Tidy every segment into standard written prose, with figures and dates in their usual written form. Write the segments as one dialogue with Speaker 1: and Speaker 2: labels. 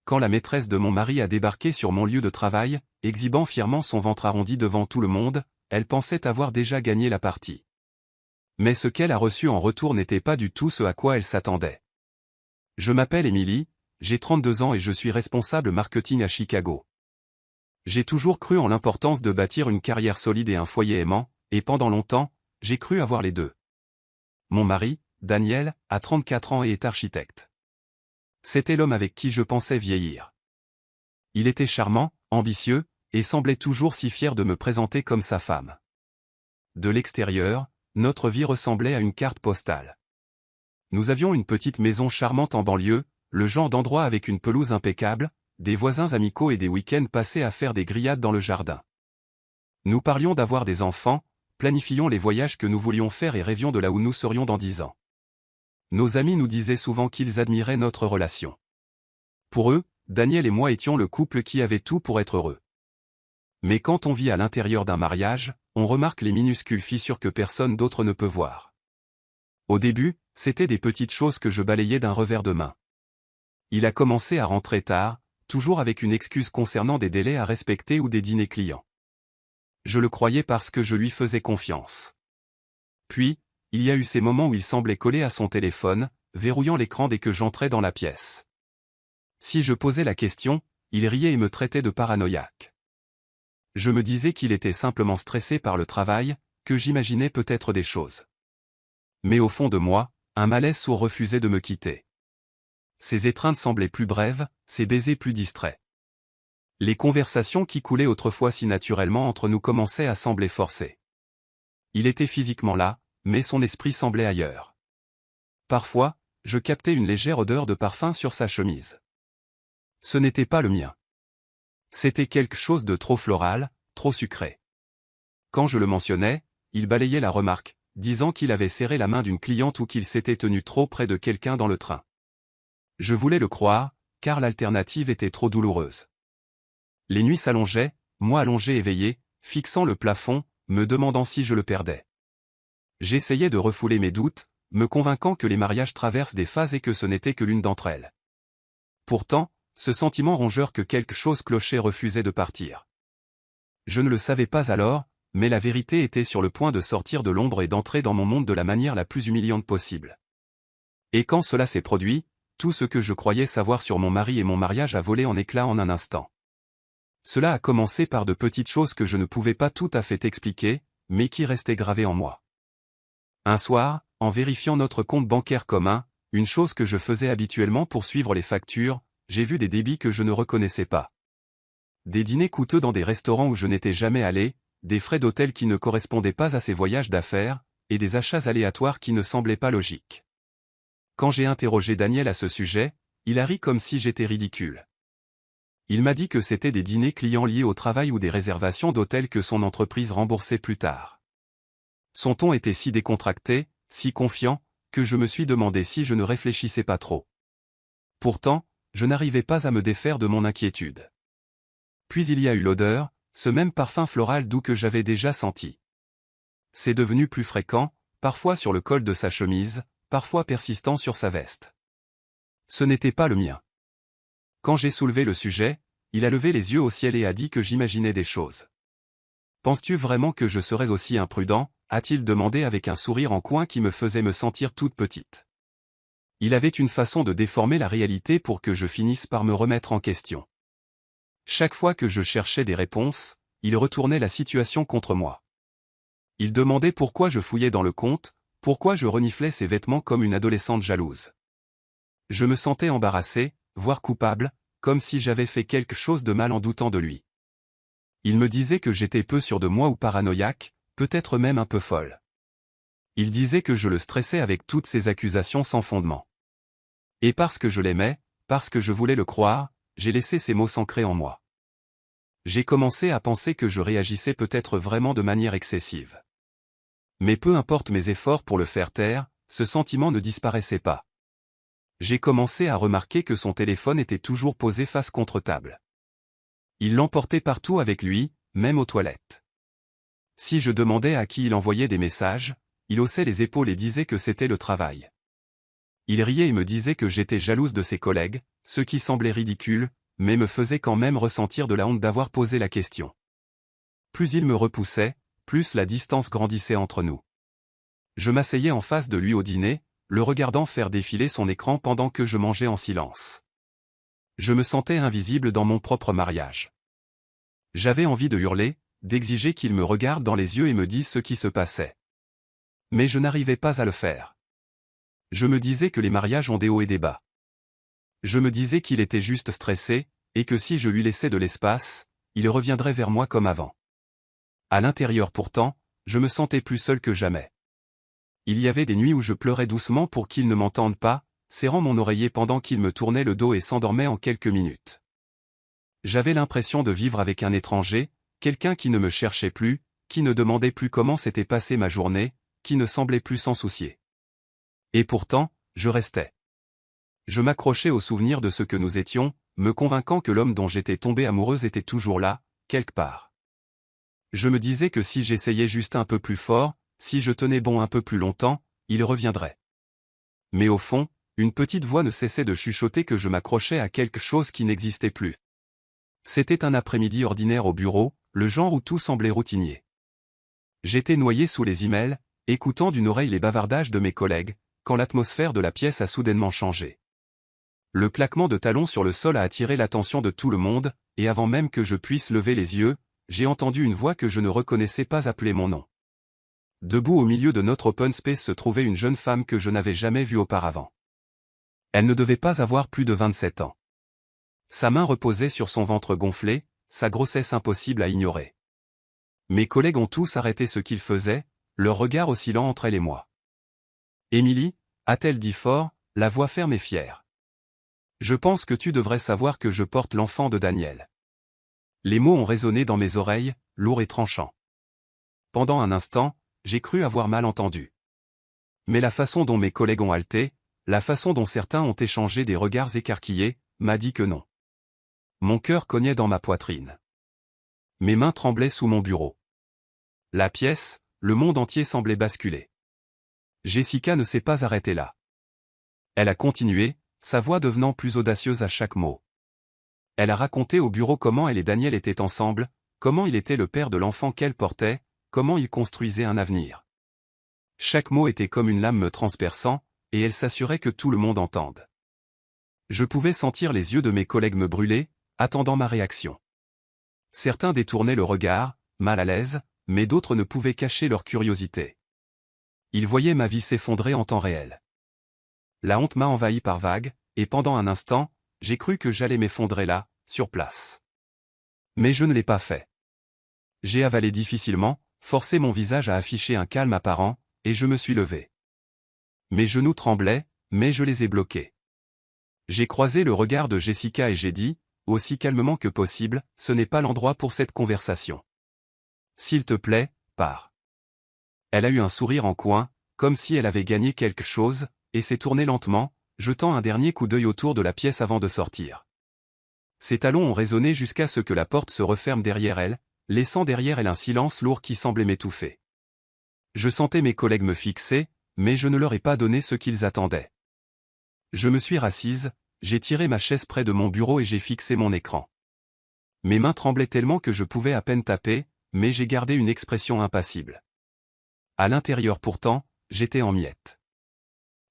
Speaker 1: quand la maîtresse de mon mari a débarqué sur mon lieu de travail, exhibant fièrement son ventre arrondi devant tout le monde, elle pensait avoir déjà gagné la partie. Mais ce qu'elle a reçu en retour n'était pas du tout ce à quoi elle s'attendait. Je m'appelle Emily, j'ai 32 ans et je suis responsable marketing à Chicago. J'ai toujours cru en l'importance de bâtir une carrière solide et un foyer aimant, et pendant longtemps, j'ai cru avoir les deux. Mon mari, Daniel, a 34 ans et est architecte. C'était l'homme avec qui je pensais vieillir. Il était charmant, ambitieux, et semblait toujours si fier de me présenter comme sa femme. De l'extérieur, notre vie ressemblait à une carte postale. Nous avions une petite maison charmante en banlieue, le genre d'endroit avec une pelouse impeccable, des voisins amicaux et des week-ends passés à faire des grillades dans le jardin. Nous parlions d'avoir des enfants, planifions les voyages que nous voulions faire et rêvions de là où nous serions dans 10 ans. Nos amis nous disaient souvent qu'ils admiraient notre relation. Pour eux, Daniel et moi étions le couple qui avait tout pour être heureux. Mais quand on vit à l'intérieur d'un mariage, on remarque les minuscules fissures que personne d'autre ne peut voir. Au début, c'était des petites choses que je balayais d'un revers de main. Il a commencé à rentrer tard, toujours avec une excuse concernant des délais à respecter ou des dîners clients. Je le croyais parce que je lui faisais confiance. Puis, il y a eu ces moments où il semblait collé à son téléphone, verrouillant l'écran dès que j'entrais dans la pièce. Si je posais la question, il riait et me traitait de paranoïaque. Je me disais qu'il était simplement stressé par le travail, que j'imaginais peut-être des choses. Mais au fond de moi, un malaise sourd refusait de me quitter. Ses étreintes semblaient plus brèves, ses baisers plus distraits. Les conversations qui coulaient autrefois si naturellement entre nous commençaient à sembler forcées. Il était physiquement là, mais son esprit semblait ailleurs. Parfois, je captais une légère odeur de parfum sur sa chemise. Ce n'était pas le mien. C'était quelque chose de trop floral, trop sucré. Quand je le mentionnais, il balayait la remarque, disant qu'il avait serré la main d'une cliente ou qu'il s'était tenu trop près de quelqu'un dans le train. Je voulais le croire, car l'alternative était trop douloureuse. Les nuits s'allongeaient, moi allongé éveillé, fixant le plafond, me demandant si je le perdais. J'essayais de refouler mes doutes, me convainquant que les mariages traversent des phases et que ce n'était que l'une d'entre elles. Pourtant, ce sentiment rongeur que quelque chose clochait refusait de partir. Je ne le savais pas alors, mais la vérité était sur le point de sortir de l'ombre et d'entrer dans mon monde de la manière la plus humiliante possible. Et quand cela s'est produit, tout ce que je croyais savoir sur mon mari et mon mariage a volé en éclats en un instant. Cela a commencé par de petites choses que je ne pouvais pas tout à fait expliquer, mais qui restaient gravées en moi. Un soir, en vérifiant notre compte bancaire commun, une chose que je faisais habituellement pour suivre les factures, j'ai vu des débits que je ne reconnaissais pas. Des dîners coûteux dans des restaurants où je n'étais jamais allé, des frais d'hôtel qui ne correspondaient pas à ces voyages d'affaires, et des achats aléatoires qui ne semblaient pas logiques. Quand j'ai interrogé Daniel à ce sujet, il a ri comme si j'étais ridicule. Il m'a dit que c'était des dîners clients liés au travail ou des réservations d'hôtels que son entreprise remboursait plus tard. Son ton était si décontracté, si confiant, que je me suis demandé si je ne réfléchissais pas trop. Pourtant, je n'arrivais pas à me défaire de mon inquiétude. Puis il y a eu l'odeur, ce même parfum floral doux que j'avais déjà senti. C'est devenu plus fréquent, parfois sur le col de sa chemise, parfois persistant sur sa veste. Ce n'était pas le mien. Quand j'ai soulevé le sujet, il a levé les yeux au ciel et a dit que j'imaginais des choses. « Penses-tu vraiment que je serais aussi imprudent ?» a-t-il demandé avec un sourire en coin qui me faisait me sentir toute petite. Il avait une façon de déformer la réalité pour que je finisse par me remettre en question. Chaque fois que je cherchais des réponses, il retournait la situation contre moi. Il demandait pourquoi je fouillais dans le compte, pourquoi je reniflais ses vêtements comme une adolescente jalouse. Je me sentais embarrassé, voire coupable, comme si j'avais fait quelque chose de mal en doutant de lui. Il me disait que j'étais peu sûr de moi ou paranoïaque, peut-être même un peu folle. Il disait que je le stressais avec toutes ces accusations sans fondement. Et parce que je l'aimais, parce que je voulais le croire, j'ai laissé ces mots s'ancrer en moi. J'ai commencé à penser que je réagissais peut-être vraiment de manière excessive. Mais peu importe mes efforts pour le faire taire, ce sentiment ne disparaissait pas. J'ai commencé à remarquer que son téléphone était toujours posé face contre table. Il l'emportait partout avec lui, même aux toilettes. Si je demandais à qui il envoyait des messages, il haussait les épaules et disait que c'était le travail. Il riait et me disait que j'étais jalouse de ses collègues, ce qui semblait ridicule, mais me faisait quand même ressentir de la honte d'avoir posé la question. Plus il me repoussait, plus la distance grandissait entre nous. Je m'asseyais en face de lui au dîner, le regardant faire défiler son écran pendant que je mangeais en silence. Je me sentais invisible dans mon propre mariage. J'avais envie de hurler, d'exiger qu'il me regarde dans les yeux et me dise ce qui se passait. Mais je n'arrivais pas à le faire. Je me disais que les mariages ont des hauts et des bas. Je me disais qu'il était juste stressé, et que si je lui laissais de l'espace, il reviendrait vers moi comme avant. À l'intérieur pourtant, je me sentais plus seul que jamais. Il y avait des nuits où je pleurais doucement pour qu'il ne m'entende pas, serrant mon oreiller pendant qu'il me tournait le dos et s'endormait en quelques minutes. J'avais l'impression de vivre avec un étranger, quelqu'un qui ne me cherchait plus, qui ne demandait plus comment s'était passée ma journée, qui ne semblait plus s'en soucier. Et pourtant, je restais. Je m'accrochais au souvenir de ce que nous étions, me convainquant que l'homme dont j'étais tombée amoureuse était toujours là, quelque part. Je me disais que si j'essayais juste un peu plus fort, si je tenais bon un peu plus longtemps, il reviendrait. Mais au fond, une petite voix ne cessait de chuchoter que je m'accrochais à quelque chose qui n'existait plus. C'était un après-midi ordinaire au bureau, le genre où tout semblait routinier. J'étais noyé sous les emails, écoutant d'une oreille les bavardages de mes collègues, quand l'atmosphère de la pièce a soudainement changé. Le claquement de talons sur le sol a attiré l'attention de tout le monde, et avant même que je puisse lever les yeux, j'ai entendu une voix que je ne reconnaissais pas appeler mon nom. Debout au milieu de notre open space se trouvait une jeune femme que je n'avais jamais vue auparavant. Elle ne devait pas avoir plus de 27 ans. Sa main reposait sur son ventre gonflé, sa grossesse impossible à ignorer. Mes collègues ont tous arrêté ce qu'ils faisaient, leur regard oscillant entre elle et moi. « Émilie » a-t-elle dit fort, la voix ferme et fière. « Je pense que tu devrais savoir que je porte l'enfant de Daniel. » Les mots ont résonné dans mes oreilles, lourds et tranchants. Pendant un instant, j'ai cru avoir mal entendu. Mais la façon dont mes collègues ont haleté, la façon dont certains ont échangé des regards écarquillés, m'a dit que non. Mon cœur cognait dans ma poitrine. Mes mains tremblaient sous mon bureau. La pièce, le monde entier semblait basculer. Jessica ne s'est pas arrêtée là. Elle a continué, sa voix devenant plus audacieuse à chaque mot. Elle a raconté au bureau comment elle et Daniel étaient ensemble, comment il était le père de l'enfant qu'elle portait, comment ils construisaient un avenir. Chaque mot était comme une lame me transperçant, et elle s'assurait que tout le monde entende. Je pouvais sentir les yeux de mes collègues me brûler, attendant ma réaction. Certains détournaient le regard, mal à l'aise, mais d'autres ne pouvaient cacher leur curiosité. Ils voyaient ma vie s'effondrer en temps réel. La honte m'a envahi par vagues, et pendant un instant, j'ai cru que j'allais m'effondrer là, sur place. Mais je ne l'ai pas fait. J'ai avalé difficilement, forcé mon visage à afficher un calme apparent, et je me suis levé. Mes genoux tremblaient, mais je les ai bloqués. J'ai croisé le regard de Jessica et j'ai dit, aussi calmement que possible, ce n'est pas l'endroit pour cette conversation. S'il te plaît, pars. Elle a eu un sourire en coin, comme si elle avait gagné quelque chose, et s'est tournée lentement, jetant un dernier coup d'œil autour de la pièce avant de sortir. Ses talons ont résonné jusqu'à ce que la porte se referme derrière elle, laissant derrière elle un silence lourd qui semblait m'étouffer. Je sentais mes collègues me fixer, mais je ne leur ai pas donné ce qu'ils attendaient. Je me suis rassise, j'ai tiré ma chaise près de mon bureau et j'ai fixé mon écran. Mes mains tremblaient tellement que je pouvais à peine taper, mais j'ai gardé une expression impassible. À l'intérieur pourtant, j'étais en miettes.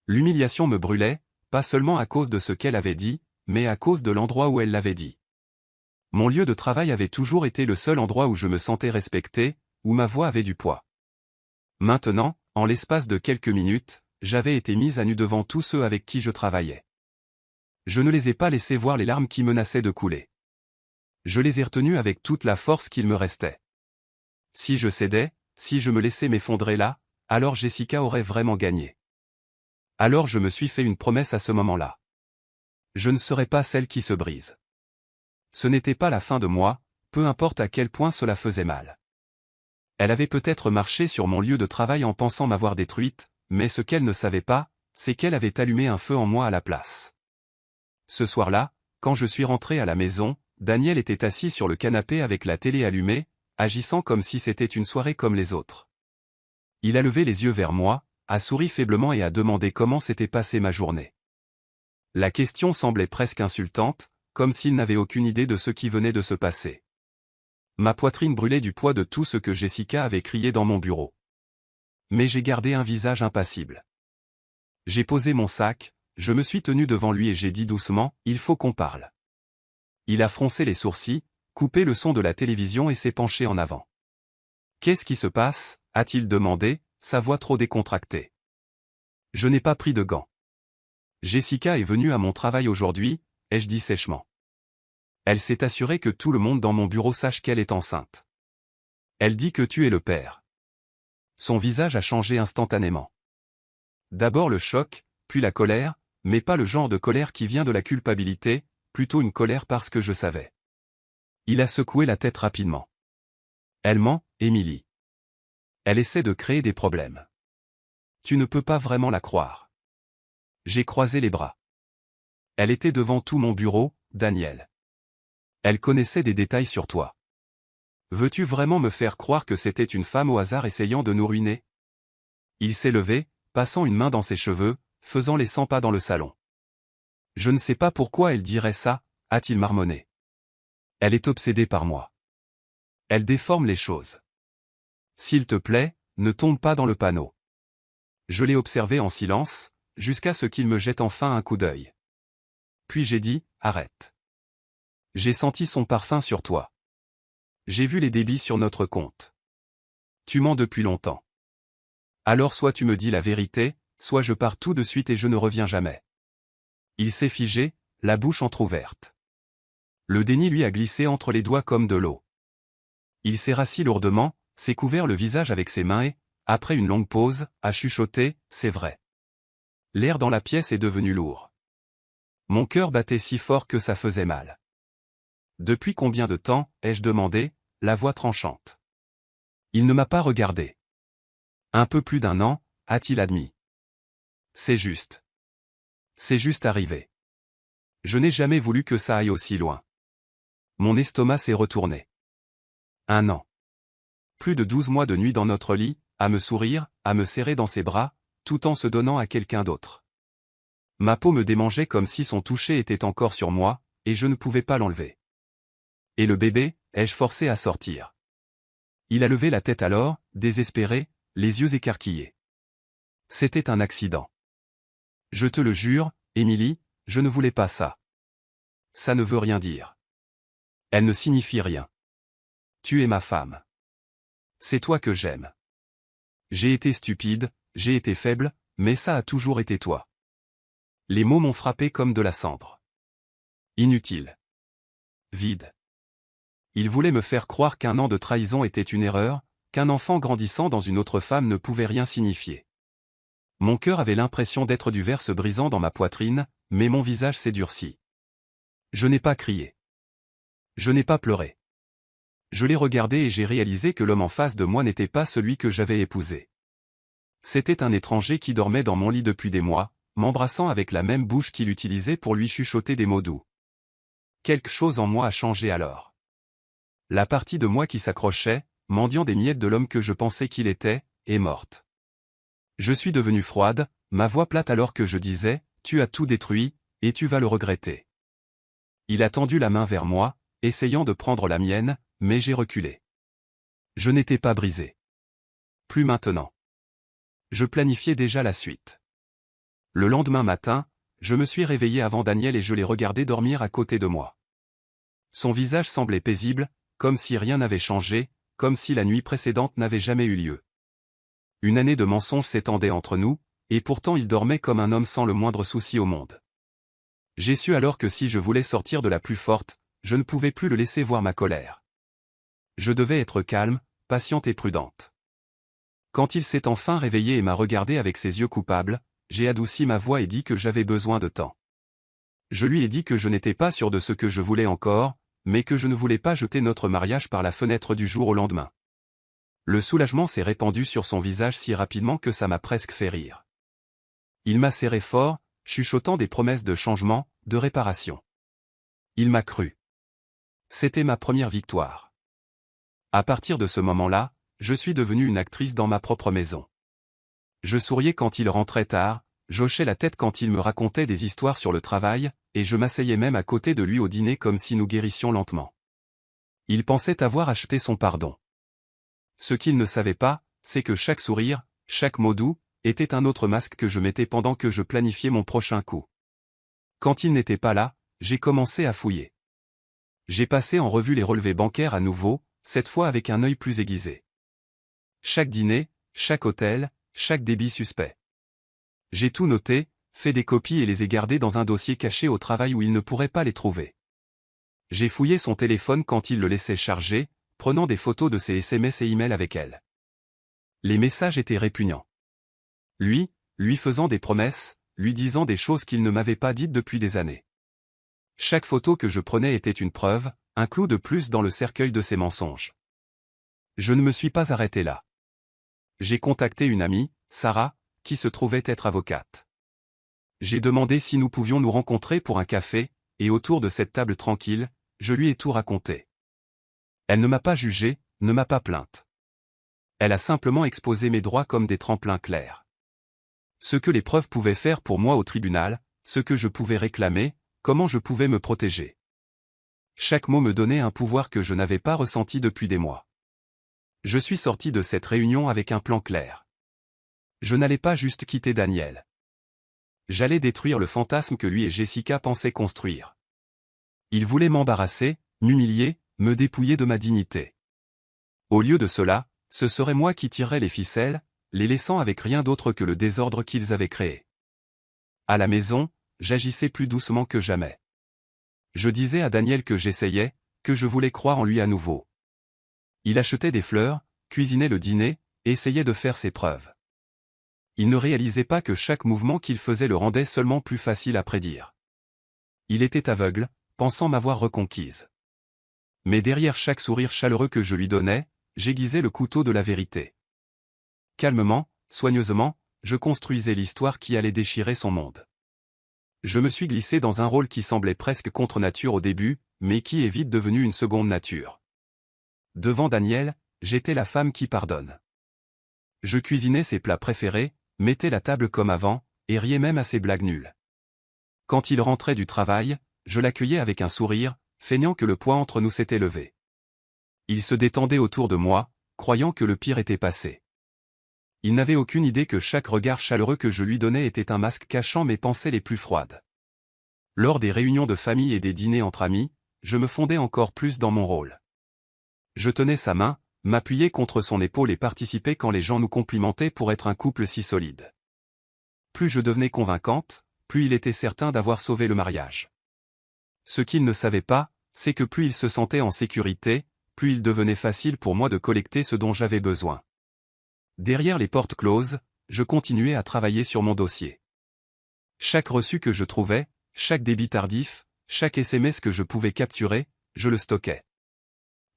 Speaker 1: L'humiliation me brûlait, pas seulement à cause de ce qu'elle avait dit, mais à cause de l'endroit où elle l'avait dit. Mon lieu de travail avait toujours été le seul endroit où je me sentais respecté, où ma voix avait du poids. Maintenant, en l'espace de quelques minutes, j'avais été mise à nu devant tous ceux avec qui je travaillais. Je ne les ai pas laissés voir les larmes qui menaçaient de couler. Je les ai retenues avec toute la force qu'il me restait. Si je cédais, si je me laissais m'effondrer là, alors Jessica aurait vraiment gagné. Alors je me suis fait une promesse à ce moment-là. Je ne serais pas celle qui se brise. Ce n'était pas la fin de moi, peu importe à quel point cela faisait mal. Elle avait peut-être marché sur mon lieu de travail en pensant m'avoir détruite, mais ce qu'elle ne savait pas, c'est qu'elle avait allumé un feu en moi à la place. Ce soir-là, quand je suis rentré à la maison, Daniel était assis sur le canapé avec la télé allumée, agissant comme si c'était une soirée comme les autres. Il a levé les yeux vers moi, a souri faiblement et a demandé comment s'était passée ma journée. La question semblait presque insultante, comme s'il n'avait aucune idée de ce qui venait de se passer. Ma poitrine brûlait du poids de tout ce que Jessica avait crié dans mon bureau. Mais j'ai gardé un visage impassible. J'ai posé mon sac, je me suis tenu devant lui et j'ai dit doucement, « Il faut qu'on parle ». Il a froncé les sourcils, coupé le son de la télévision et s'est penché en avant. « Qu'est-ce qui se passe ?» a-t-il demandé, sa voix trop décontractée. Je n'ai pas pris de gants. Jessica est venue à mon travail aujourd'hui, ai-je dit sèchement. Elle s'est assurée que tout le monde dans mon bureau sache qu'elle est enceinte. Elle dit que tu es le père. Son visage a changé instantanément. D'abord le choc, puis la colère, mais pas le genre de colère qui vient de la culpabilité, plutôt une colère parce que je savais. Il a secoué la tête rapidement. Elle ment, Émilie. Elle essaie de créer des problèmes. Tu ne peux pas vraiment la croire. J'ai croisé les bras. Elle était devant tout mon bureau, Daniel. Elle connaissait des détails sur toi. Veux-tu vraiment me faire croire que c'était une femme au hasard essayant de nous ruiner? Il s'est levé, passant une main dans ses cheveux, faisant les 100 pas dans le salon. Je ne sais pas pourquoi elle dirait ça, a-t-il marmonné. Elle est obsédée par moi. Elle déforme les choses. S'il te plaît, ne tombe pas dans le panneau. Je l'ai observé en silence, jusqu'à ce qu'il me jette enfin un coup d'œil. Puis j'ai dit, arrête. J'ai senti son parfum sur toi. J'ai vu les débits sur notre compte. Tu mens depuis longtemps. Alors soit tu me dis la vérité, soit je pars tout de suite et je ne reviens jamais. Il s'est figé, la bouche entr'ouverte. Le déni lui a glissé entre les doigts comme de l'eau. Il s'est rassis lourdement, s'est couvert le visage avec ses mains et, après une longue pause, a chuchoté, c'est vrai. L'air dans la pièce est devenu lourd. Mon cœur battait si fort que ça faisait mal. Depuis combien de temps, ai-je demandé, la voix tranchante. Il ne m'a pas regardé. Un peu plus d'1 an, a-t-il admis. C'est juste. C'est juste arrivé. Je n'ai jamais voulu que ça aille aussi loin. Mon estomac s'est retourné. 1 an. Plus de 12 mois de nuit dans notre lit, à me sourire, à me serrer dans ses bras, tout en se donnant à quelqu'un d'autre. Ma peau me démangeait comme si son toucher était encore sur moi, et je ne pouvais pas l'enlever. Et le bébé, ai-je forcé à sortir. Il a levé la tête alors, désespéré, les yeux écarquillés. C'était un accident. Je te le jure, Émilie, je ne voulais pas ça. Ça ne veut rien dire. Elle ne signifie rien. Tu es ma femme. C'est toi que j'aime. J'ai été stupide, j'ai été faible, mais ça a toujours été toi. Les mots m'ont frappé comme de la cendre. Inutile. Vide. Il voulait me faire croire qu'1 an de trahison était une erreur, qu'un enfant grandissant dans une autre femme ne pouvait rien signifier. Mon cœur avait l'impression d'être du verre se brisant dans ma poitrine, mais mon visage s'est durci. Je n'ai pas crié. Je n'ai pas pleuré. Je l'ai regardé et j'ai réalisé que l'homme en face de moi n'était pas celui que j'avais épousé. C'était un étranger qui dormait dans mon lit depuis des mois, m'embrassant avec la même bouche qu'il utilisait pour lui chuchoter des mots doux. Quelque chose en moi a changé alors. La partie de moi qui s'accrochait, mendiant des miettes de l'homme que je pensais qu'il était, est morte. Je suis devenue froide, ma voix plate alors que je disais, tu as tout détruit, et tu vas le regretter. Il a tendu la main vers moi, essayant de prendre la mienne, mais j'ai reculé. Je n'étais pas brisé. Plus maintenant. Je planifiais déjà la suite. Le lendemain matin, je me suis réveillé avant Daniel et je l'ai regardé dormir à côté de moi. Son visage semblait paisible, comme si rien n'avait changé, comme si la nuit précédente n'avait jamais eu lieu. Une année de mensonges s'étendait entre nous, et pourtant il dormait comme un homme sans le moindre souci au monde. J'ai su alors que si je voulais sortir de la plus forte, je ne pouvais plus le laisser voir ma colère. Je devais être calme, patiente et prudente. Quand il s'est enfin réveillé et m'a regardé avec ses yeux coupables, j'ai adouci ma voix et dit que j'avais besoin de temps. Je lui ai dit que je n'étais pas sûr de ce que je voulais encore, mais que je ne voulais pas jeter notre mariage par la fenêtre du jour au lendemain. Le soulagement s'est répandu sur son visage si rapidement que ça m'a presque fait rire. Il m'a serré fort, chuchotant des promesses de changement, de réparation. Il m'a cru. C'était ma première victoire. À partir de ce moment-là, je suis devenue une actrice dans ma propre maison. Je souriais quand il rentrait tard, j'hochais la tête quand il me racontait des histoires sur le travail, et je m'asseyais même à côté de lui au dîner comme si nous guérissions lentement. Il pensait avoir acheté son pardon. Ce qu'il ne savait pas, c'est que chaque sourire, chaque mot doux, était un autre masque que je mettais pendant que je planifiais mon prochain coup. Quand il n'était pas là, j'ai commencé à fouiller. J'ai passé en revue les relevés bancaires à nouveau, cette fois avec un œil plus aiguisé. Chaque dîner, chaque hôtel, chaque débit suspect. J'ai tout noté, fait des copies et les ai gardées dans un dossier caché au travail où il ne pourrait pas les trouver. J'ai fouillé son téléphone quand il le laissait charger, prenant des photos de ses SMS et emails avec elle. Les messages étaient répugnants. Lui faisant des promesses, lui disant des choses qu'il ne m'avait pas dites depuis des années. Chaque photo que je prenais était une preuve, un clou de plus dans le cercueil de ses mensonges. Je ne me suis pas arrêté là. J'ai contacté une amie, Sarah, qui se trouvait être avocate. J'ai demandé si nous pouvions nous rencontrer pour un café, et autour de cette table tranquille, je lui ai tout raconté. Elle ne m'a pas jugé, ne m'a pas plainte. Elle a simplement exposé mes droits comme des tremplins clairs. Ce que les preuves pouvaient faire pour moi au tribunal, ce que je pouvais réclamer, comment je pouvais me protéger. Chaque mot me donnait un pouvoir que je n'avais pas ressenti depuis des mois. Je suis sorti de cette réunion avec un plan clair. Je n'allais pas juste quitter Daniel. J'allais détruire le fantasme que lui et Jessica pensaient construire. Ils voulaient m'embarrasser, m'humilier, me dépouiller de ma dignité. Au lieu de cela, ce serait moi qui tirerais les ficelles, les laissant avec rien d'autre que le désordre qu'ils avaient créé. À la maison, j'agissais plus doucement que jamais. Je disais à Daniel que j'essayais, que je voulais croire en lui à nouveau. Il achetait des fleurs, cuisinait le dîner, et essayait de faire ses preuves. Il ne réalisait pas que chaque mouvement qu'il faisait le rendait seulement plus facile à prédire. Il était aveugle, pensant m'avoir reconquise. Mais derrière chaque sourire chaleureux que je lui donnais, j'aiguisais le couteau de la vérité. Calmement, soigneusement, je construisais l'histoire qui allait déchirer son monde. Je me suis glissé dans un rôle qui semblait presque contre nature au début, mais qui est vite devenu une seconde nature. Devant Daniel, j'étais la femme qui pardonne. Je cuisinais ses plats préférés, mettais la table comme avant, et riais même à ses blagues nulles. Quand il rentrait du travail, je l'accueillais avec un sourire, feignant que le poids entre nous s'était levé. Il se détendait autour de moi, croyant que le pire était passé. Il n'avait aucune idée que chaque regard chaleureux que je lui donnais était un masque cachant mes pensées les plus froides. Lors des réunions de famille et des dîners entre amis, je me fondais encore plus dans mon rôle. Je tenais sa main, m'appuyais contre son épaule et participais quand les gens nous complimentaient pour être un couple si solide. Plus je devenais convaincante, plus il était certain d'avoir sauvé le mariage. Ce qu'il ne savait pas, c'est que plus il se sentait en sécurité, plus il devenait facile pour moi de collecter ce dont j'avais besoin. Derrière les portes closes, je continuais à travailler sur mon dossier. Chaque reçu que je trouvais, chaque débit tardif, chaque SMS que je pouvais capturer, je le stockais.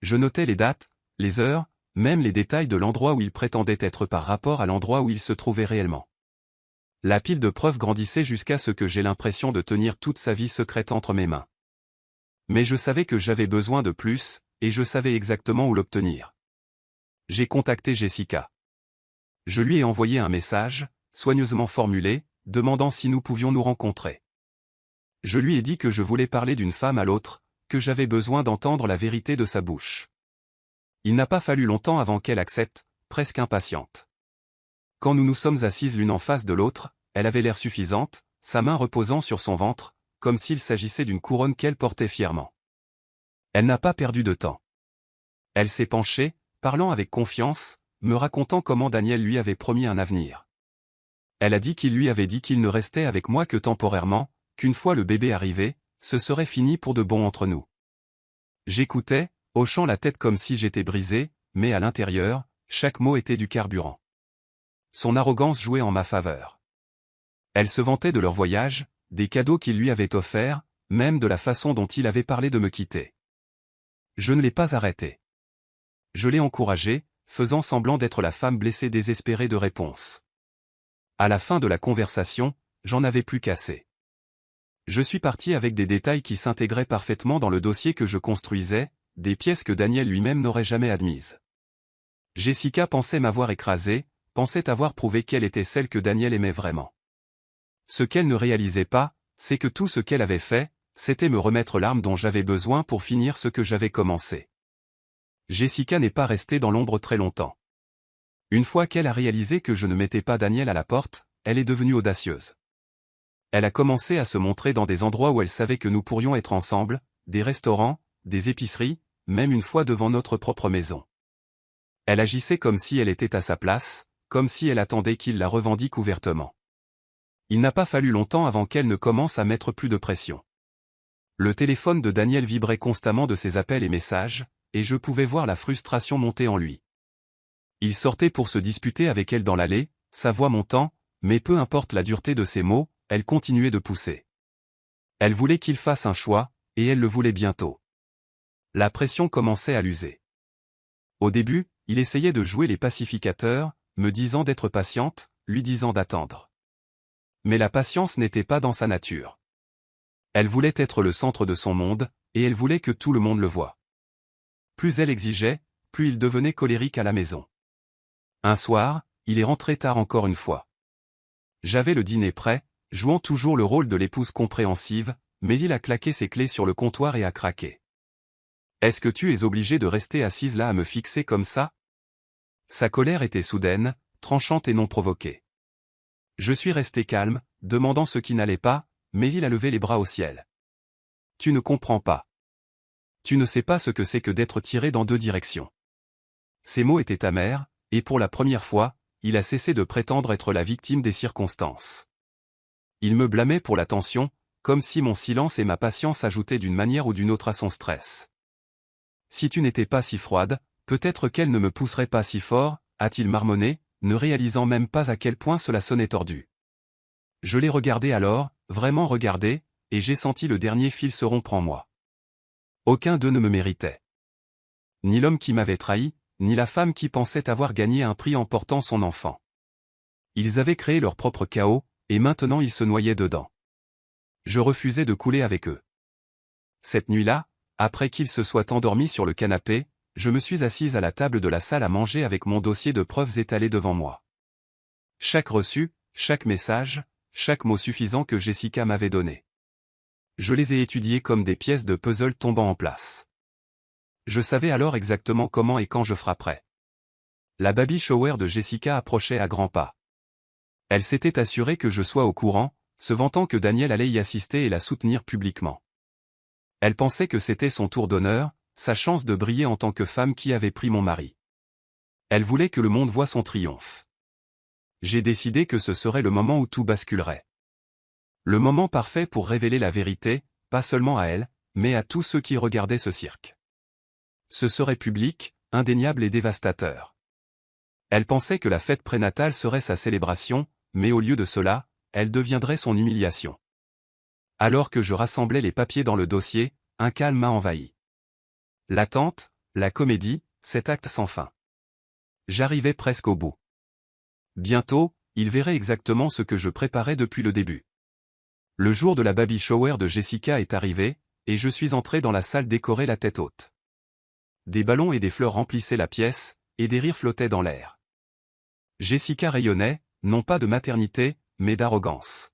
Speaker 1: Je notais les dates, les heures, même les détails de l'endroit où il prétendait être par rapport à l'endroit où il se trouvait réellement. La pile de preuves grandissait jusqu'à ce que j'aie l'impression de tenir toute sa vie secrète entre mes mains. Mais je savais que j'avais besoin de plus, et je savais exactement où l'obtenir. J'ai contacté Jessica. Je lui ai envoyé un message, soigneusement formulé, demandant si nous pouvions nous rencontrer. Je lui ai dit que je voulais parler d'une femme à l'autre, que j'avais besoin d'entendre la vérité de sa bouche. Il n'a pas fallu longtemps avant qu'elle accepte, presque impatiente. Quand nous nous sommes assises l'une en face de l'autre, elle avait l'air suffisante, sa main reposant sur son ventre, comme s'il s'agissait d'une couronne qu'elle portait fièrement. Elle n'a pas perdu de temps. Elle s'est penchée, parlant avec confiance, me racontant comment Daniel lui avait promis un avenir. Elle a dit qu'il lui avait dit qu'il ne restait avec moi que temporairement, qu'une fois le bébé arrivé, ce serait fini pour de bon entre nous. J'écoutais, hochant la tête comme si j'étais brisé, mais à l'intérieur, chaque mot était du carburant. Son arrogance jouait en ma faveur. Elle se vantait de leur voyage, des cadeaux qu'il lui avait offerts, même de la façon dont il avait parlé de me quitter. Je ne l'ai pas arrêté. Je l'ai encouragé, faisant semblant d'être la femme blessée désespérée de réponse. À la fin de la conversation, j'en avais plus qu'assez. Je suis parti avec des détails qui s'intégraient parfaitement dans le dossier que je construisais, des pièces que Daniel lui-même n'aurait jamais admises. Jessica pensait m'avoir écrasé, pensait avoir prouvé qu'elle était celle que Daniel aimait vraiment. Ce qu'elle ne réalisait pas, c'est que tout ce qu'elle avait fait, c'était me remettre l'arme dont j'avais besoin pour finir ce que j'avais commencé. Jessica n'est pas restée dans l'ombre très longtemps. Une fois qu'elle a réalisé que je ne mettais pas Daniel à la porte, elle est devenue audacieuse. Elle a commencé à se montrer dans des endroits où elle savait que nous pourrions être ensemble, des restaurants, des épiceries, même une fois devant notre propre maison. Elle agissait comme si elle était à sa place, comme si elle attendait qu'il la revendique ouvertement. Il n'a pas fallu longtemps avant qu'elle ne commence à mettre plus de pression. Le téléphone de Daniel vibrait constamment de ses appels et messages, et je pouvais voir la frustration monter en lui. Il sortait pour se disputer avec elle dans l'allée, sa voix montant, mais peu importe la dureté de ses mots, elle continuait de pousser. Elle voulait qu'il fasse un choix, et elle le voulait bientôt. La pression commençait à l'user. Au début, il essayait de jouer les pacificateurs, me disant d'être patiente, lui disant d'attendre. Mais la patience n'était pas dans sa nature. Elle voulait être le centre de son monde, et elle voulait que tout le monde le voie. Plus elle exigeait, plus il devenait colérique à la maison. Un soir, il est rentré tard encore une fois. J'avais le dîner prêt, jouant toujours le rôle de l'épouse compréhensive, mais il a claqué ses clés sur le comptoir et a craqué. « Est-ce que tu es obligée de rester assise là à me fixer comme ça ?» Sa colère était soudaine, tranchante et non provoquée. Je suis resté calme, demandant ce qui n'allait pas, mais il a levé les bras au ciel. « Tu ne comprends pas. Tu ne sais pas ce que c'est que d'être tiré dans deux directions. » Ces mots étaient amers, et pour la première fois, il a cessé de prétendre être la victime des circonstances. Il me blâmait pour la tension, comme si mon silence et ma patience ajoutaient d'une manière ou d'une autre à son stress. « Si tu n'étais pas si froide, peut-être qu'elle ne me pousserait pas si fort, a-t-il marmonné, ne réalisant même pas à quel point cela sonnait tordu. Je l'ai regardé alors, vraiment regardé, et j'ai senti le dernier fil se rompre en moi. Aucun d'eux ne me méritait. Ni l'homme qui m'avait trahi, ni la femme qui pensait avoir gagné un prix en portant son enfant. Ils avaient créé leur propre chaos, et maintenant ils se noyaient dedans. Je refusais de couler avec eux. Cette nuit-là, après qu'ils se soient endormis sur le canapé, je me suis assise à la table de la salle à manger avec mon dossier de preuves étalé devant moi. Chaque reçu, chaque message, chaque mot suffisant que Jessica m'avait donné. Je les ai étudiés comme des pièces de puzzle tombant en place. Je savais alors exactement comment et quand je frapperais. La baby shower de Jessica approchait à grands pas. Elle s'était assurée que je sois au courant, se vantant que Daniel allait y assister et la soutenir publiquement. Elle pensait que c'était son tour d'honneur, sa chance de briller en tant que femme qui avait pris mon mari. Elle voulait que le monde voie son triomphe. J'ai décidé que ce serait le moment où tout basculerait. Le moment parfait pour révéler la vérité, pas seulement à elle, mais à tous ceux qui regardaient ce cirque. Ce serait public, indéniable et dévastateur. Elle pensait que la fête prénatale serait sa célébration, mais au lieu de cela, elle deviendrait son humiliation. Alors que je rassemblais les papiers dans le dossier, un calme m'a envahi. L'attente, la comédie, cet acte sans fin. J'arrivais presque au bout. Bientôt, il verrait exactement ce que je préparais depuis le début. Le jour de la baby shower de Jessica est arrivé, et je suis entré dans la salle décorée la tête haute. Des ballons et des fleurs remplissaient la pièce, et des rires flottaient dans l'air. Jessica rayonnait, non pas de maternité, mais d'arrogance.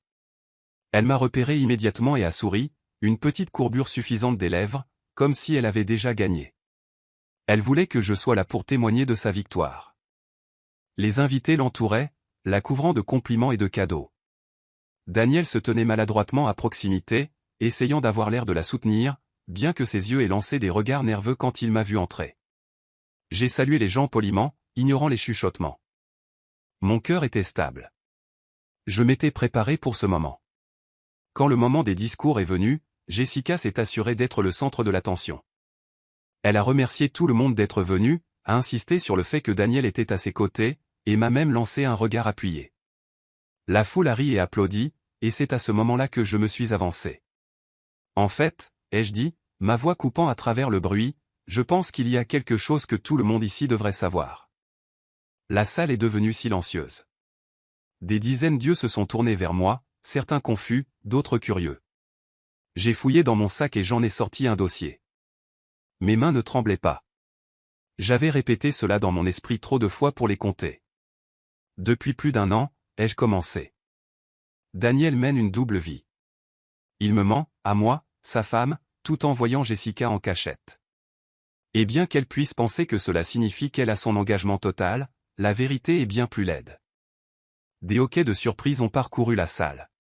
Speaker 1: Elle m'a repéré immédiatement et a souri, une petite courbure suffisante des lèvres, comme si elle avait déjà gagné. Elle voulait que je sois là pour témoigner de sa victoire. Les invités l'entouraient, la couvrant de compliments et de cadeaux. Daniel se tenait maladroitement à proximité, essayant d'avoir l'air de la soutenir, bien que ses yeux aient lancé des regards nerveux quand il m'a vu entrer. J'ai salué les gens poliment, ignorant les chuchotements. Mon cœur était stable. Je m'étais préparé pour ce moment. Quand le moment des discours est venu, Jessica s'est assurée d'être le centre de l'attention. Elle a remercié tout le monde d'être venu, a insisté sur le fait que Daniel était à ses côtés, et m'a même lancé un regard appuyé. La foule a ri et applaudi, et c'est à ce moment-là que je me suis avancé. En fait, ai-je dit, ma voix coupant à travers le bruit, je pense qu'il y a quelque chose que tout le monde ici devrait savoir. La salle est devenue silencieuse. Des dizaines d'yeux se sont tournés vers moi, certains confus, d'autres curieux. J'ai fouillé dans mon sac et j'en ai sorti un dossier. Mes mains ne tremblaient pas. J'avais répété cela dans mon esprit trop de fois pour les compter. Depuis plus d'1 an, ai-je commencé. Daniel mène une double vie. Il me ment, à moi, sa femme, tout en voyant Jessica en cachette. Et bien qu'elle puisse penser que cela signifie qu'elle a son engagement total, la vérité est bien plus laide. Des hoquets de surprise ont parcouru la salle.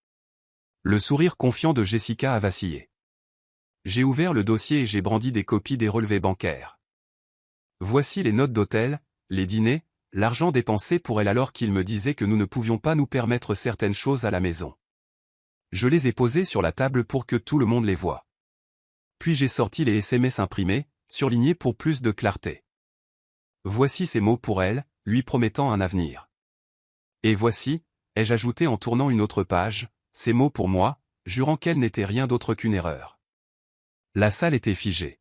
Speaker 1: Le sourire confiant de Jessica a vacillé. J'ai ouvert le dossier et j'ai brandi des copies des relevés bancaires. Voici les notes d'hôtel, les dîners, l'argent dépensé pour elle alors qu'il me disait que nous ne pouvions pas nous permettre certaines choses à la maison. Je les ai posés sur la table pour que tout le monde les voie. Puis j'ai sorti les SMS imprimés, surlignés pour plus de clarté. Voici ces mots pour elle, lui promettant un avenir. Et voici, ai-je ajouté en tournant une autre page, ces mots pour moi, jurant qu'elle n'était rien d'autre qu'une erreur. La salle était figée.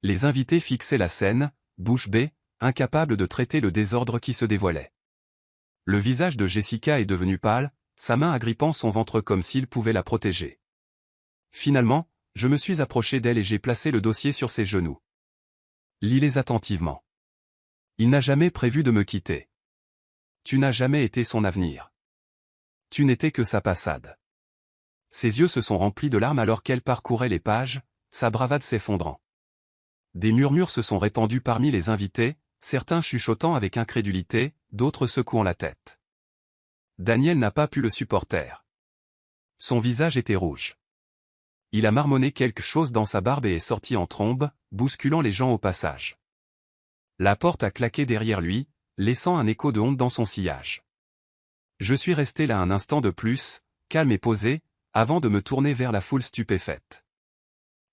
Speaker 1: Les invités fixaient la scène, bouche bée, incapables de traiter le désordre qui se dévoilait. Le visage de Jessica est devenu pâle, sa main agrippant son ventre comme s'il pouvait la protéger. Finalement, je me suis approché d'elle et j'ai placé le dossier sur ses genoux. Lis-les attentivement. Il n'a jamais prévu de me quitter. Tu n'as jamais été son avenir. Tu n'étais que sa passade. Ses yeux se sont remplis de larmes alors qu'elle parcourait les pages, sa bravade s'effondrant. Des murmures se sont répandus parmi les invités, certains chuchotant avec incrédulité, d'autres secouant la tête. Daniel n'a pas pu le supporter. Son visage était rouge. Il a marmonné quelque chose dans sa barbe et est sorti en trombe, bousculant les gens au passage. La porte a claqué derrière lui, laissant un écho de honte dans son sillage. Je suis resté là un instant de plus, calme et posé, avant de me tourner vers la foule stupéfaite.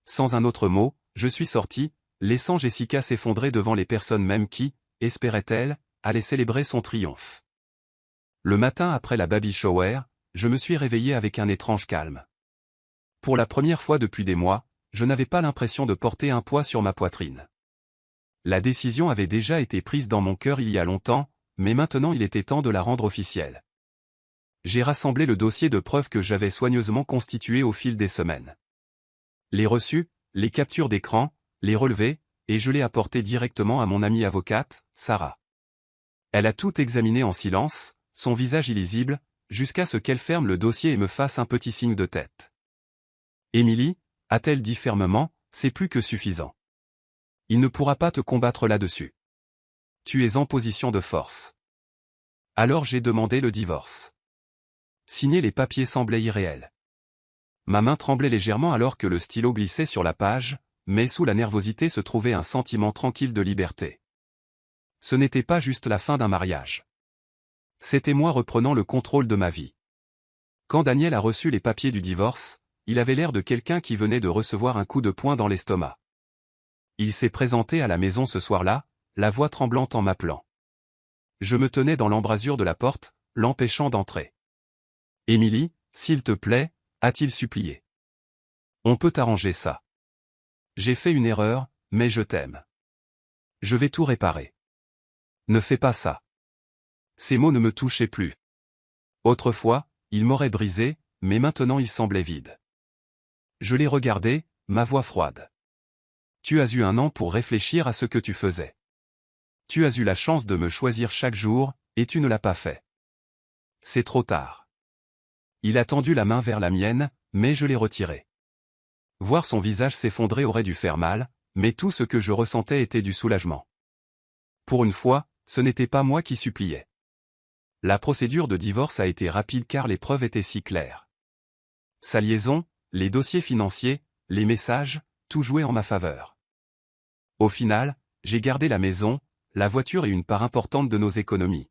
Speaker 1: Sans un autre mot, je suis sorti, laissant Jessica s'effondrer devant les personnes mêmes qui, espérait-elle, allaient célébrer son triomphe. Le matin après la baby shower, je me suis réveillé avec un étrange calme. Pour la première fois depuis des mois, je n'avais pas l'impression de porter un poids sur ma poitrine. La décision avait déjà été prise dans mon cœur il y a longtemps, mais maintenant il était temps de la rendre officielle. J'ai rassemblé le dossier de preuves que j'avais soigneusement constitué au fil des semaines. Les reçus, les captures d'écran, les relevés, et je l'ai apporté directement à mon amie avocate, Sarah. Elle a tout examiné en silence, son visage illisible, jusqu'à ce qu'elle ferme le dossier et me fasse un petit signe de tête. Émilie, a-t-elle dit fermement, c'est plus que suffisant. Il ne pourra pas te combattre là-dessus. Tu es en position de force. Alors j'ai demandé le divorce. Signer les papiers semblait irréel. Ma main tremblait légèrement alors que le stylo glissait sur la page, mais sous la nervosité se trouvait un sentiment tranquille de liberté. Ce n'était pas juste la fin d'un mariage. C'était moi reprenant le contrôle de ma vie. Quand Daniel a reçu les papiers du divorce, il avait l'air de quelqu'un qui venait de recevoir un coup de poing dans l'estomac. Il s'est présenté à la maison ce soir-là, la voix tremblante en m'appelant. Je me tenais dans l'embrasure de la porte, l'empêchant d'entrer. « Émilie, s'il te plaît » a-t-il supplié. « On peut arranger ça. J'ai fait une erreur, mais je t'aime. Je vais tout réparer. Ne fais pas ça. » Ces mots ne me touchaient plus. Autrefois, ils m'auraient brisé, mais maintenant ils semblaient vides. Je l'ai regardé, ma voix froide. Tu as eu 1 an pour réfléchir à ce que tu faisais. Tu as eu la chance de me choisir chaque jour, et tu ne l'as pas fait. C'est trop tard. Il a tendu la main vers la mienne, mais je l'ai retirée. Voir son visage s'effondrer aurait dû faire mal, mais tout ce que je ressentais était du soulagement. Pour une fois, ce n'était pas moi qui suppliais. La procédure de divorce a été rapide car les preuves étaient si claires. Sa liaison, les dossiers financiers, les messages, tout jouait en ma faveur. Au final, j'ai gardé la maison, la voiture et une part importante de nos économies.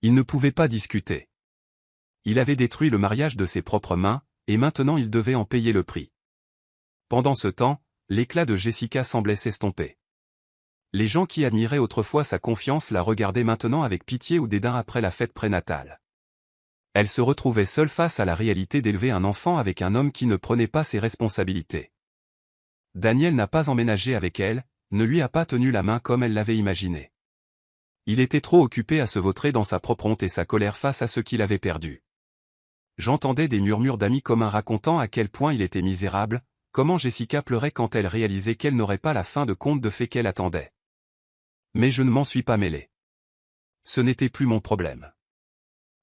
Speaker 1: Il ne pouvait pas discuter. Il avait détruit le mariage de ses propres mains, et maintenant il devait en payer le prix. Pendant ce temps, l'éclat de Jessica semblait s'estomper. Les gens qui admiraient autrefois sa confiance la regardaient maintenant avec pitié ou dédain après la fête prénatale. Elle se retrouvait seule face à la réalité d'élever un enfant avec un homme qui ne prenait pas ses responsabilités. Daniel n'a pas emménagé avec elle, ne lui a pas tenu la main comme elle l'avait imaginé. Il était trop occupé à se vautrer dans sa propre honte et sa colère face à ce qu'il avait perdu. J'entendais des murmures d'amis communs racontant à quel point il était misérable, comment Jessica pleurait quand elle réalisait qu'elle n'aurait pas la fin de conte de fées qu'elle attendait. Mais je ne m'en suis pas mêlé. Ce n'était plus mon problème.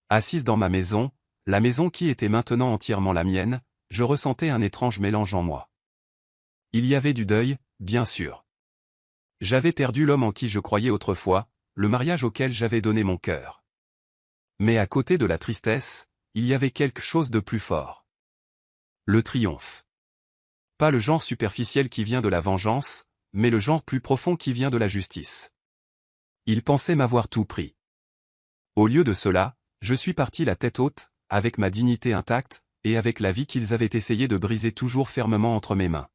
Speaker 1: Assise dans ma maison, la maison qui était maintenant entièrement la mienne, je ressentais un étrange mélange en moi. Il y avait du deuil, bien sûr. J'avais perdu l'homme en qui je croyais autrefois, le mariage auquel j'avais donné mon cœur. Mais à côté de la tristesse, il y avait quelque chose de plus fort. Le triomphe. Pas le genre superficiel qui vient de la vengeance, mais le genre plus profond qui vient de la justice. Ils pensaient m'avoir tout pris. Au lieu de cela, je suis parti la tête haute, avec ma dignité intacte, et avec la vie qu'ils avaient essayé de briser toujours fermement entre mes mains.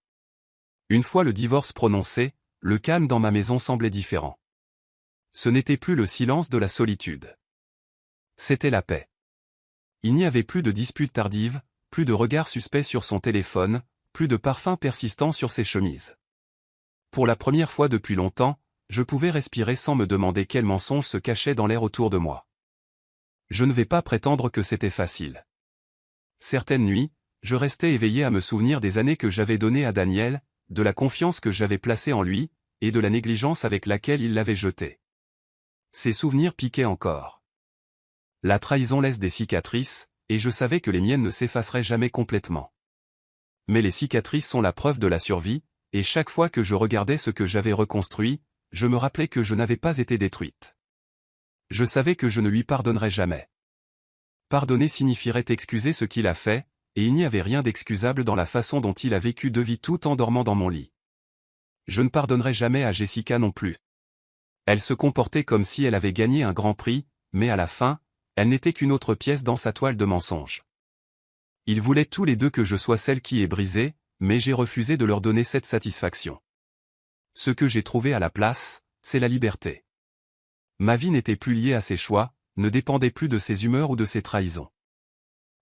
Speaker 1: Une fois le divorce prononcé, le calme dans ma maison semblait différent. Ce n'était plus le silence de la solitude. C'était la paix. Il n'y avait plus de disputes tardives, plus de regards suspects sur son téléphone, plus de parfums persistants sur ses chemises. Pour la première fois depuis longtemps, je pouvais respirer sans me demander quel mensonge se cachait dans l'air autour de moi. Je ne vais pas prétendre que c'était facile. Certaines nuits, je restais éveillé à me souvenir des années que j'avais données à Daniel, de la confiance que j'avais placée en lui, et de la négligence avec laquelle il l'avait jeté. Ces souvenirs piquaient encore. La trahison laisse des cicatrices, et je savais que les miennes ne s'effaceraient jamais complètement. Mais les cicatrices sont la preuve de la survie, et chaque fois que je regardais ce que j'avais reconstruit, je me rappelais que je n'avais pas été détruite. Je savais que je ne lui pardonnerais jamais. Pardonner signifierait excuser ce qu'il a fait, et il n'y avait rien d'excusable dans la façon dont il a vécu 2 vies tout en dormant dans mon lit. Je ne pardonnerai jamais à Jessica non plus. Elle se comportait comme si elle avait gagné un grand prix, mais à la fin, elle n'était qu'une autre pièce dans sa toile de mensonges. Ils voulaient tous les deux que je sois celle qui est brisée, mais j'ai refusé de leur donner cette satisfaction. Ce que j'ai trouvé à la place, c'est la liberté. Ma vie n'était plus liée à ses choix, ne dépendait plus de ses humeurs ou de ses trahisons.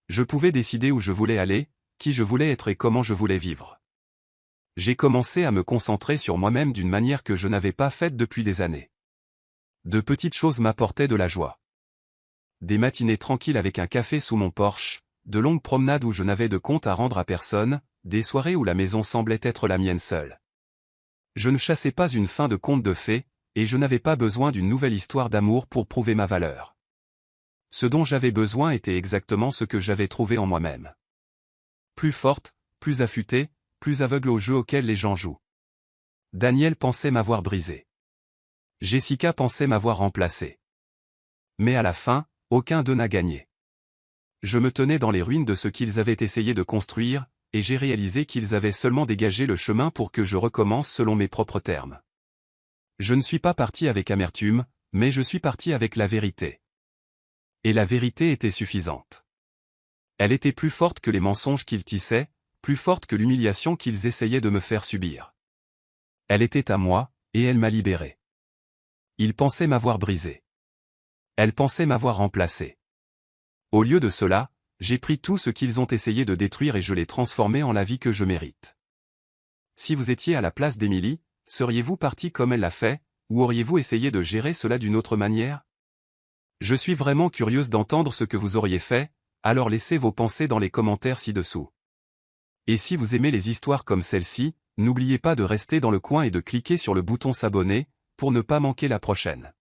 Speaker 1: Je pouvais décider où je voulais aller, qui je voulais être et comment je voulais vivre. J'ai commencé à me concentrer sur moi-même d'une manière que je n'avais pas faite depuis des années. De petites choses m'apportaient de la joie. Des matinées tranquilles avec un café sous mon porche, de longues promenades où je n'avais de compte à rendre à personne, des soirées où la maison semblait être la mienne seule. Je ne chassais pas une fin de conte de fées, et je n'avais pas besoin d'une nouvelle histoire d'amour pour prouver ma valeur. Ce dont j'avais besoin était exactement ce que j'avais trouvé en moi-même. Plus forte, plus affûtée, plus aveugle au jeu auquel les gens jouent. Daniel pensait m'avoir brisé. Jessica pensait m'avoir remplacé. Mais à la fin, aucun d'eux n'a gagné. Je me tenais dans les ruines de ce qu'ils avaient essayé de construire, et j'ai réalisé qu'ils avaient seulement dégagé le chemin pour que je recommence selon mes propres termes. Je ne suis pas parti avec amertume, mais je suis parti avec la vérité. Et la vérité était suffisante. Elle était plus forte que les mensonges qu'ils tissaient, plus forte que l'humiliation qu'ils essayaient de me faire subir. Elle était à moi, et elle m'a libéré. Ils pensaient m'avoir brisé. Elle pensait m'avoir remplacé. Au lieu de cela, j'ai pris tout ce qu'ils ont essayé de détruire et je l'ai transformé en la vie que je mérite. Si vous étiez à la place d'Émilie, seriez-vous parti comme elle l'a fait, ou auriez-vous essayé de gérer cela d'une autre manière? Je suis vraiment curieuse d'entendre ce que vous auriez fait, alors laissez vos pensées dans les commentaires ci-dessous. Et si vous aimez les histoires comme celle-ci, n'oubliez pas de rester dans le coin et de cliquer sur le bouton s'abonner, pour ne pas manquer la prochaine.